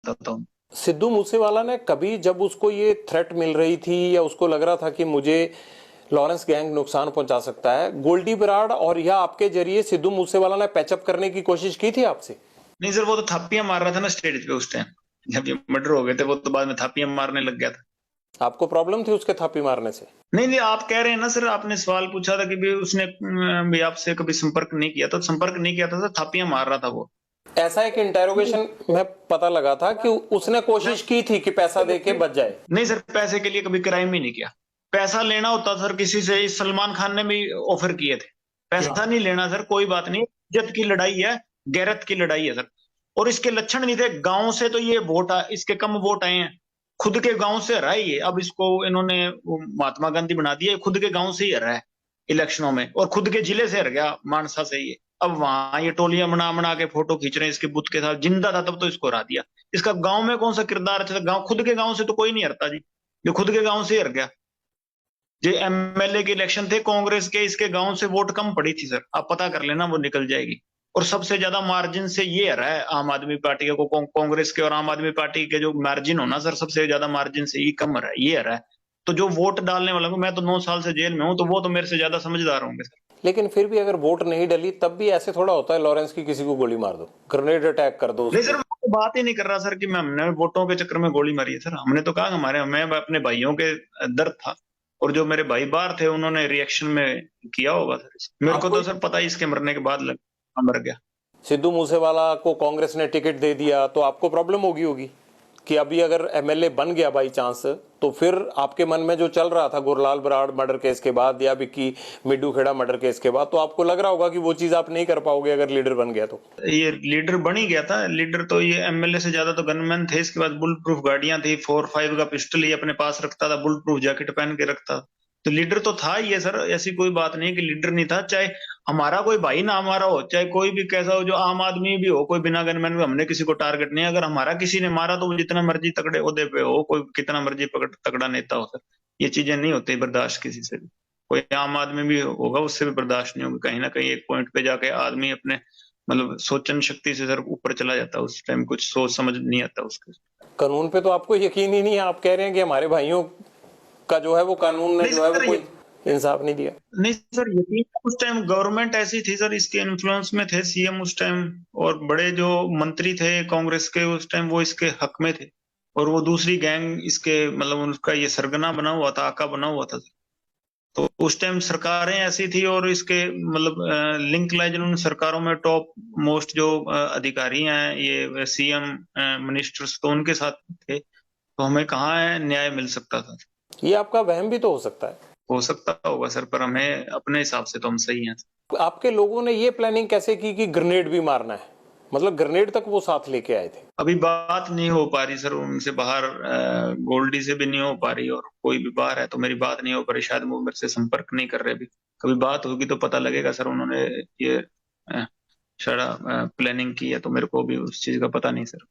बताता हूँ। सिद्धू मूसेवाला ने कभी जब उसको ये थ्रेट मिल रही थी या उसको लग रहा था कि मुझे लॉरेंस गैंग नुकसान पहुंचा सकता है, गोल्डी बराड़ और या आपके जरिए सिद्धू मूसेवाला ने पैचअप करने की कोशिश की थी आपसे? नहीं सर, वो तो थापियां मार रहा था ना स्टेज पे उस टाइम, जब ये मर्डर हो गए थे, वो तो बाद में थापियां मारने लग गया था। आपको प्रॉब्लम थी उसके थापी मारने से? नहीं नहीं, आप कह रहे हैं ना सर, आपने सवाल पूछा था कि भी उसने भी आपसे कभी संपर्क नहीं किया, तो संपर्क नहीं किया था सर, थापियां मार रहा था वो। ऐसा एक इंटेरोगेशन में पता लगा था कि उसने कोशिश की थी कि पैसा दे के बच जाए। नहीं सर, पैसे के लिए कभी क्राइम ही नहीं किया। पैसा लेना होता सर किसी से, इस सलमान खान ने भी ऑफर किए थे। पैसा नहीं लेना सर, कोई बात नहीं, इज्जत की लड़ाई है, गैरत की लड़ाई है सर। और इसके लक्षण नहीं थे, गांव से तो ये वोट इसके कम वोट आए हैं, खुद के गांव से हरा है ये। अब इसको इन्होंने महात्मा गांधी बना दिया, खुद के गांव से ही हरा है इलेक्शनों में, और खुद के जिले से हर गया, मानसा से ये। अब वहां ये टोलियां बना बना के फोटो खींच रहे हैं इसके बुत के साथ, जिंदा था तब तो इसको हरा दिया। इसका गांव में कौन सा किरदार अच्छा, गांव खुद के गांव से तो कोई नहीं हरता जी, जो खुद के गांव से ही हर गया। जो एमएलए के इलेक्शन थे कांग्रेस के, इसके गांव से वोट कम पड़ी थी सर, आप पता कर लेना, वो निकल जाएगी। और सबसे ज्यादा मार्जिन से ये हरा है आम आदमी पार्टी को, कांग्रेस के और आम आदमी पार्टी के जो मार्जिन हो ना सर, सबसे ज्यादा मार्जिन से ये कम हरा है, ये हरा है। तो जो वोट डालने वाला, मैं तो 9 साल से जेल में हूँ, तो वो तो मेरे से ज्यादा समझदार होंगे सर। लेकिन फिर भी अगर वोट नहीं डली तब भी ऐसे थोड़ा होता है लॉरेंस की किसी को गोली मार दो, ग्रेनेड अटैक कर दो उस नहीं सर, पर। मैं तो बात ही नहीं कर रहा सर कि मैं हमने वोटों के चक्कर में गोली मारी है सर। हमने तो कहा हमारे, मैं अपने भाइयों के दर्द था, और जो मेरे भाई बाहर थे उन्होंने रिएक्शन में किया होगा सर। मेरे को आपको तो सर पता ही इसके मरने के बाद मर गया। सिद्धू मूसेवाला को कांग्रेस ने टिकट दे दिया तो आपको प्रॉब्लम होगी कि अभी अगर एमएलए बन गया बाई चांस, तो फिर आपके मन में जो चल रहा था गुरलाल बराड़ मर्डर केस के बाद या विक्की मिड्डू खेड़ा मर्डर केस के बाद, तो आपको लग रहा होगा कि वो चीज आप नहीं कर पाओगे अगर लीडर बन गया तो। ये लीडर बन ही गया था, लीडर तो ये एमएलए से ज्यादा तो गनमैन थे। इसके बाद बुलेट प्रूफ गाड़ियां थी, 4-5 का पिस्टल ही अपने पास रखता था, बुलेट प्रूफ जैकेट पहन के रखता। तो लीडर तो था ही है सर, ऐसी कोई बात नहीं कि लीडर नहीं था। चाहे हमारा कोई भाई ना हमारा हो, चाहे कोई भी कैसा हो, जो आम आदमी भी हो, कोई बिना गनमैन में, हमने किसी को टारगेट नहीं। अगर हमारा किसी ने मारा तो वो जितना मर्जी तगड़े ओहदे पे हो, कोई कितना मर्जी तगड़ा नेता हो सर, ये चीजें नहीं होती बर्दाश्त किसी से भी। कोई आम आदमी भी होगा उससे भी बर्दाश्त नहीं होगी। कहीं ना कहीं एक पॉइंट पे जाके आदमी अपने मतलब सोचन शक्ति से सर ऊपर चला जाता है, उस टाइम कुछ सोच समझ नहीं आता उसके। कानून पे तो आपको यकीन ही नहीं है, आप कह रहे हैं कि हमारे भाइयों का जो है वो कानून ने नहीं जो है वो सर, कोई इंसाफ नहीं दिया। नहीं सर, यकीन, उस टाइम गवर्नमेंट ऐसी थी सर, इसके इन्फ्लुएंस में थे सीएम उस टाइम, और बड़े जो मंत्री थे कांग्रेस के उस टाइम वो इसके हक में थे। और वो दूसरी गैंग इसके मतलब उनका ये सरगना बना हुआ था, आका बना हुआ था। तो उस टाइम सरकारें ऐसी थी, और इसके मतलब लिंक लाए जिन्होंने सरकारों में टॉप मोस्ट जो अधिकारी हैं, ये सीएम मिनिस्टर्स, तो उनके साथ थे। तो हमें कहाँ है न्याय मिल सकता था। ये आपका वहम भी तो हो सकता है। हो सकता होगा सर, पर हमें अपने हिसाब से तो हम सही हैं। आपके लोगों ने ये प्लानिंग कैसे की कि ग्रेनेड भी मारना है? मतलब ग्रेनेड तक वो साथ लेके आए थे? अभी बात नहीं हो पा रही सर उनसे बाहर, गोल्डी से भी नहीं हो पा रही, और कोई भी बाहर है तो मेरी बात नहीं हो पा रही, शायद वो मेरे से संपर्क नहीं कर रहे अभी। कभी बात होगी तो पता लगेगा सर, उन्होंने ये शायद प्लानिंग की है, तो मेरे को भी उस चीज का पता नहीं सर।